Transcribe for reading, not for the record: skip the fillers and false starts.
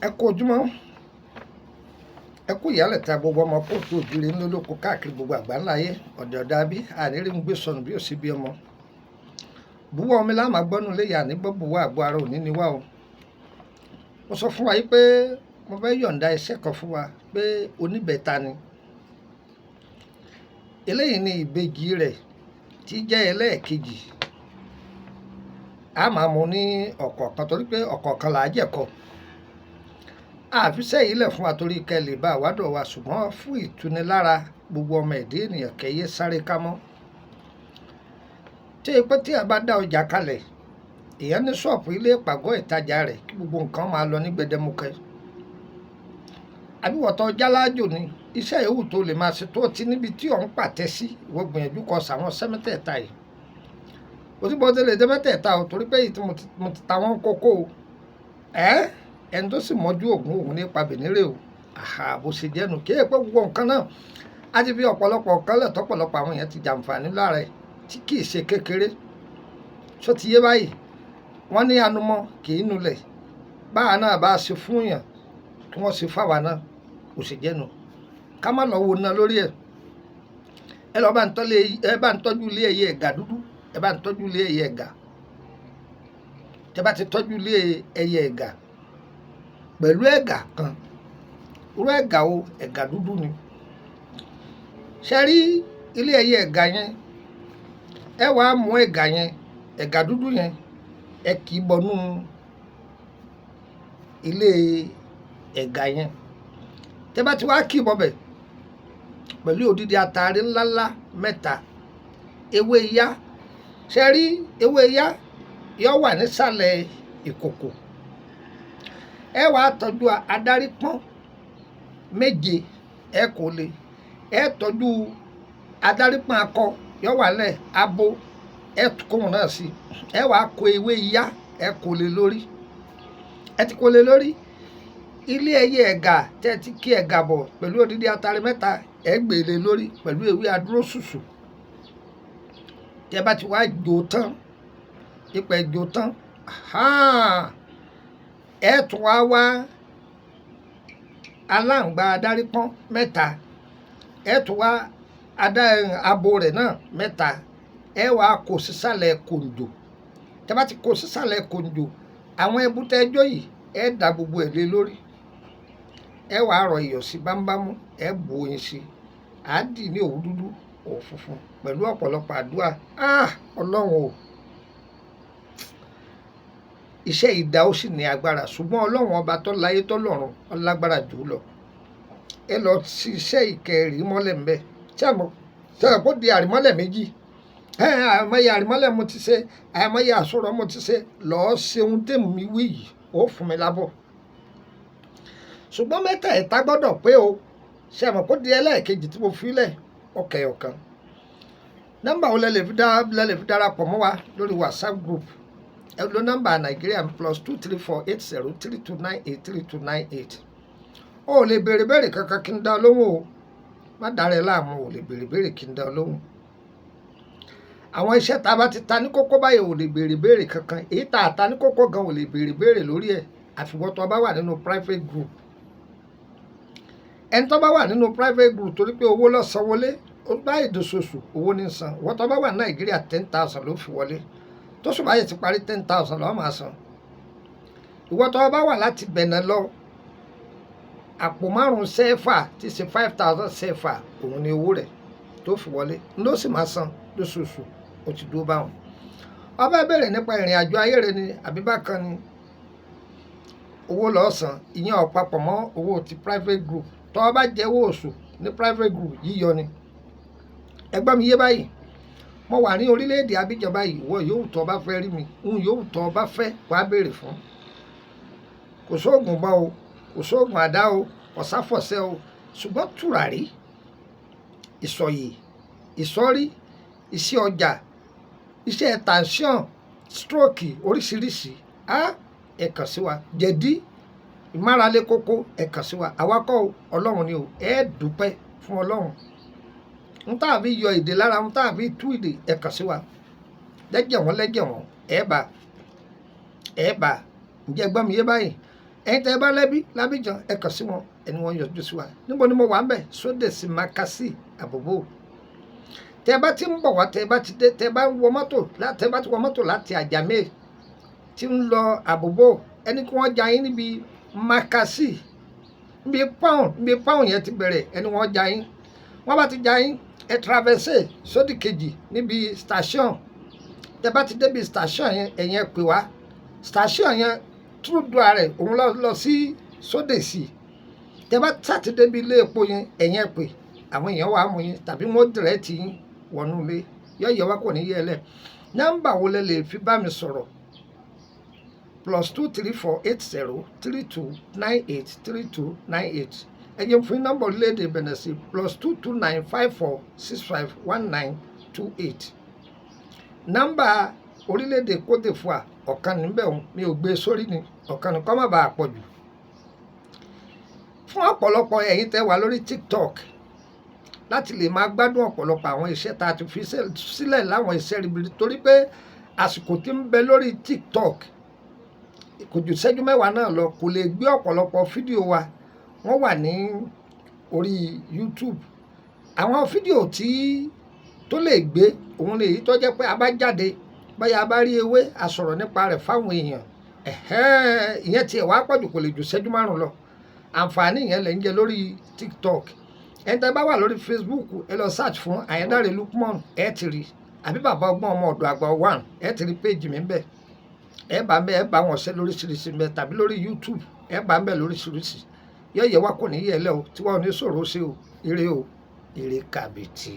ẹ kú ojúmọ́ ẹ kú ìyálẹ̀ta gbogbo ọmọ kóòtù òjìrè ńlọ́lọ́kọ káàkiri gbogbo àgbáńlá ayé ọ̀dẹ̀ ọ̀dà bí àníírí ń gbé sọnù bí ó sì bí ọmọ búwọ́ omi láàmà gbọ́nú léyà ní gbọ́bùwọ́ àgbo ara òní ni wá o. mo sọ fún wa yìí pé mo fẹ́ yọ̀ǹda iṣẹ́ kan fún wa pé oníbẹ̀ta ni eléyìí ni ìbejì rẹ̀ tí jẹ́ ẹlẹ́ẹ̀kejì a máa mú ní ọ̀kọ̀ọ̀kan torí pé ọ̀kọ̀ọ̀kan là á jẹ̀kọ àfisẹ́ yìí lẹ̀ fún wa torí kẹ́ lè bá àwádọ̀ wa ṣùgbọ́n fún ìtunilára gbogbo ọmọ ẹ̀dá ènìyàn kẹ́yẹ sáré ká mọ́ tí pé tí a bá dá ọjà kalẹ̀ èèyàn ní ṣọ́ọ̀pù ilé ìpàgọ́ ìtajà rẹ̀ kí gbogbo nǹkan máa lọ ní gbẹdẹmukẹ àbíwọ̀tọ̀ jálájò ni iṣẹ́ yòówù tó lè máa ṣe tó ti níbi tí òun pàtẹ́ sí ìwọ gbìyànjú kọ sàwọn sẹ́mẹ́tẹ̀ẹ̀ta yìí òsínbọ̀dé lè dé mẹ́tẹ̀ẹ̀ta o torí pé mo ti ta wọ́n kókó o ẹni tó sì mọ́jú ògùn òun nípa bìnírè o bó ṣe jẹ́nu kí èèpẹ́ gbogbo nǹkan náà á ti fi ọ̀pọ̀lọpọ̀ nǹkan lẹ̀ tọ́pọ̀lọpọ̀ àwọn èèyàn ti jàǹfààní lára ẹ̀ tí kì í ṣe kékeré ṣó ti yé báyìí wọ́n ní anumọ́ kì í nulẹ̀ báwa náà bá ṣe fún yàn kí wọ́n ṣe fáwa náà kò sì jẹ́nu ká má lọ wo ná lórí ẹ̀ ẹ lọ́ọ́ bá ń tọ́jú ilé ẹyẹ ẹ̀gà dúdú ẹ bá ń tọ́jú ilé ẹyẹ ẹ̀gà tẹ bá ti tọ́jú ilé ẹyẹ ẹ̀gà pẹ̀lú ẹ̀gà kan irú ẹ̀gà o ẹ̀gà dúdú ni ṣe rí ilé ẹyẹ ẹ̀gà yẹn ẹ wàá mú ẹ̀gà yẹn ẹ̀gà dúdú yẹn ẹ kì í bọnú ilé ẹ̀gà yẹn tẹ bá ti wá kì í bọbẹ̀ pẹ̀lú odidi atare ńláńlá mẹ́ta ewé iyá ṣe rí ewé iyá yóò wà nísàlẹ̀ ìkòkò ẹ wàá tọ́jú adarí pọ́n méje ẹ kò lè ẹ tọ́jú adarí pọ́n akọ yóò wà lẹ̀ abo ẹ kóhun náà sí ẹ wàá kó ewé iyá ẹ kò lè lórí ẹ ti kò lè lórí ilé ẹyẹ ẹ̀gà tẹ́ ti kí ẹ̀gà bọ̀ pẹ̀lú odidi atare mẹ́ta ẹ gbèlè lórí pẹ̀lú ewé adúró ṣùṣù tẹ́ bá ti wá jò tán ipẹ̀ jò tán ẹ tún wá aláǹgbá adárípọ́n mẹ́ta ẹ tún wá abo rẹ̀ náà mẹ́ta ẹ wá kó sísàlẹ̀ kòǹjò tẹ́ bá ti kó sísàlẹ̀ kòǹjò àwọn ẹbútẹ́ ẹjọ́ yìí ẹ dà gbogbo ẹ̀ lé lórí ẹ wàá rọ iyọ̀ sí bámbámú ẹ bu oyin sí àádì ní òwú dúdú òwú funfun pẹ̀lú ọ̀pọ̀lọpọ̀ àdúrà ọlọ́run o iṣẹ́ ìdá ó sì ní agbára ṣùgbọ́n ọlọ́run ọba tó láyé tó lọ́run ọlágbára jù ú lọ ẹ lọ sí iṣẹ́ ìkẹrì mọ́lẹ̀ ńbẹ tí a kò di àrímọ́lẹ̀ méjì àìmọye àrímọ́lẹ̀ mo ti ṣe àìmọye àsọ̀rọ̀ mo ti ṣe lọ́ọ́ ṣe ohun tèmi wí yìí ó fún mi lábọ̀ ṣùgbọ́n mẹ́tẹ̀ẹ̀ta gbọ́dọ̀ pé o ṣe àmọ́ kó di ẹlẹ́ẹ̀kejì tí mo fi lẹ̀ ọkẹ̀ ọ̀kan nọ́mbà wo lẹ lè fi darapọ̀ mọ́ wa lórí WhatsApp group ẹ lo nọ́mbà Nàìjíríà +2348032983298 o lè béèrè béèrè kankan kí n dá lóhùn o má dára ẹ láàmú o lè béèrè béèrè kí n dá lóhùn àwọn iṣẹ́ tá a bá ti ta ní kókó báyìí ò lè béèrè béèrè kankan èyí tá a ta ní kókó gan ò lè béèrè béèrè lórí ẹ̀ àfiwọ́ tó bá wà nínú private group ẹni tó bá wà nínú private group torí pé owó lọ san wọlé ó bá ìdòṣoṣù owó ní san wọ́n tó bá wà ní Nàìjíríà 10,000 ló fi wọlé tó sùn báyìí ti parí 10,000 lọ́wọ́ máa san ìwọ́n tó bá wà láti Bẹ̀nẹ̀ lọ àpò 5 sẹ́fà ti ṣe 5,000 sẹ́fà òun ni owó rẹ̀ tó fi wọlé ló sì máa san lóṣooṣù ó ti dúró báwọn ọba bẹ̀rẹ̀ nípa ìrìn àjò ayé rẹ ni àbí bákan ni owó lọ́ọ́ san ìyẹn ọ̀pápọ̀ mọ́ owó ti private group tó o bá jẹ́ owó oṣù ní private group yíyọ ni ẹgbẹ́ mi yé báyìí mo wà ní orílẹ̀-èdè Abidjan báyìí ìwọ yòówù tó o bá fẹ́ rí mi yòówù tó o bá fẹ́ wàá béèrè fún kò sóògùn bá o kò sóògùn àdá o kò sáfọ̀sẹ́ o ṣùgbọ́n tùràrí ìsọ̀yè ìsọ̀rí iṣẹ́ ọjà iṣẹ́ tension stroke oríṣiríṣi ẹ kàn sí wa jẹ̀dí ìmárale kókó ẹ kàn sí wa àwakọ̀ ọlọ́run ni o ẹ dúpẹ́ fún ọlọ́run n tá a fi yọ èdè lára n tá a fi tú èdè ẹ kàn sí wa lẹ́jẹ̀ wọ́n ẹ bá ǹjẹ́ gbọ́n mi yé báyìí ẹ̀yin tẹ́ ẹ bá lẹ́bí lábíjan ẹ kàn sí wọn ẹni wọn yọjú sí wa. Níbo ni mo wà ń bẹ̀? Sódèsì Makasí Àbòbò. Tẹ́ ẹ bá ti ń bọ̀ wá, tẹ́ ẹ bá ti dé, tẹ́ ẹ bá wọ mọ́tò láti Àjàmé tí ń lọ Àbòbò, ẹni kí wọ́n já yín níbi Makasí, níbi pound yẹn ti bẹ̀rẹ̀, ẹni wọ́n já yín. Wọ́n bá ti já yín, ẹ traverse sódì kejì níbi station. Tẹ́ bá ti débi station yẹn, ẹ̀yin ẹ pè wá. Station yẹn túdúà rẹ̀ òun lọ sí Sódèsì. Tẹ́ bá ti débi ilé epo yẹn, ẹ̀yin ẹ pè. Àwọn èèyàn wà á mú yín tàbí wọ́n direct yín wọnú ilé. Yọ̀yẹ̀ wá kò ní yẹ lẹ̀. Nọ́mbà wo lẹ lè fi bá mi sọ̀rọ̀? +2348032983298. Ẹ̀yin fún nọ́mbà orílẹ̀-èdè Benin sí +22954651928. Nọ́mbà orílẹ̀-èdè Côte d'Ivoire ọ̀kan níbẹ̀ òun mi ò gbé sórí ni, ọ̀kan ní kọ́ má bàa pọ̀ jù. Fún ọ̀pọ̀lọpọ̀ ẹ̀yin tẹ́ wà lórí TikTok láti lè máa gbádùn ọ̀pọ̀lọpọ̀ àwọn iṣẹ́ tá a ti fi sílẹ̀ láwọn iṣẹ́ ribiri, torí pé àsìkò tí ń bẹ lórí TikTok kò ju ìṣẹ́jú mẹ́wàá náà lọ, kò lè gbé ọ̀pọ̀lọpọ̀ fídíò wa. Wọ́n wà ní orí YouTube. Àwọn fídíò tó lè gbé òun lè yí tó jẹ́ pé a bá jáde báyà a bá rí ewé a sọ̀rọ̀ nípa rẹ̀ fáwọn èèyàn. Ìyẹn tiẹ̀ wá pọ̀jù, kò lè ju ìṣẹ́jú márùn-ún lọ. Àǹfààní yẹn lẹ̀ ń jẹ lórí TikTok. Ẹni tẹ́ bá wà lórí Facebook, ẹ lọ search fún Ayédáre Lukman, ẹ ti rí, àbí bàbá ọgbọ́n ọmọ ọ̀dọ̀ àgbà 1, ẹ ti rí péjì mi ń bẹ̀. Ẹ bá wọn ṣe lóríṣiríṣi ń bẹ, tàbí lórí YouTube ẹ bá ń bẹ lóríṣiríṣi. Yọ̀yẹ̀ wá kò ní yẹ lẹ́ o, tí wọ́n ò ní sọ̀rọ̀ ṣe o. Ire o, ire kàbìtì.